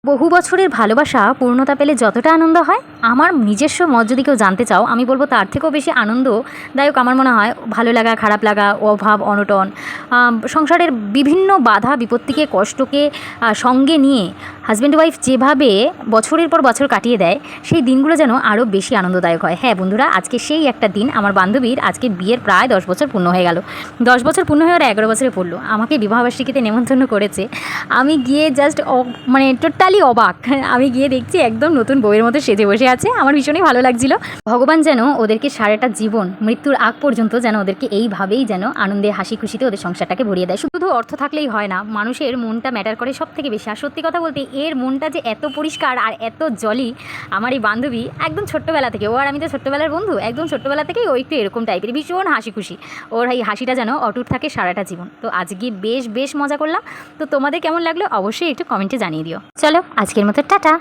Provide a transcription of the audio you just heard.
বহু বছরের ভালোবাসা পূর্ণতা পেলে যতটা আনন্দ হয়, আমার নিজস্ব মত যদি কেউ জানতে চাও, আমি বলবো তার থেকেও বেশি আনন্দদায়ক আমার মনে হয় ভালো লাগা, খারাপ লাগা, অভাব অনটন, সংসারের বিভিন্ন বাধা বিপত্তিকে, কষ্টকে সঙ্গে নিয়ে হাজব্যান্ড ওয়াইফ যেভাবে বছরের পর বছর কাটিয়ে দেয়, সেই দিনগুলো যেন আরও বেশি আনন্দদায়ক হয়। হ্যাঁ বন্ধুরা, আজকে সেই একটা দিন। আমার বান্ধবীর আজকে বিয়ের প্রায় 10 বছর পূর্ণ হয়ে গেল। 10 বছর পূর্ণ হয়ে ওরা 11 বছরে পড়লো। আমাকে বিবাহবার্ষিকীতে নেমন্তন্ন করেছে। আমি গিয়ে জাস্ট মানে টোটালি অবাক। আমি গিয়ে দেখছি একদম নতুন বউয়ের মতো সেজে বসে আছে। আমার ভীষণই ভালো লাগছিল। ভগবান যেন ওদেরকে সারাটা জীবন, মৃত্যুর আগ পর্যন্ত যেন ওদেরকে এইভাবেই যেন আনন্দে হাসি খুশিতে ওদের সংসারটাকে ভরিয়ে দেয়। শুধু অর্থ থাকলেই হয় না, মানুষের মনটা ম্যাটার করে সব থেকে বেশি। আর সত্যি কথা বলতে, এর মনটা যে এত পরিষ্কার আর এত জলি, আমার এই বান্ধবী একদম ছোট্টবেলা থেকে, ও আর আমি তো ছোট্টবেলার বন্ধু, একদম ছোট্টবেলা থেকেই ও একটু এরকম টাইপের, ভীষণ হাসি খুশি। ওর এই হাসিটা যেন অটুট থাকে সারাটা জীবন। তো আজকে বেশ মজা করলাম। তো তোমাদের কেমন লাগলো অবশ্যই একটু কমেন্টে জানিয়ে দিও। চলো আজকের মতো টাটা।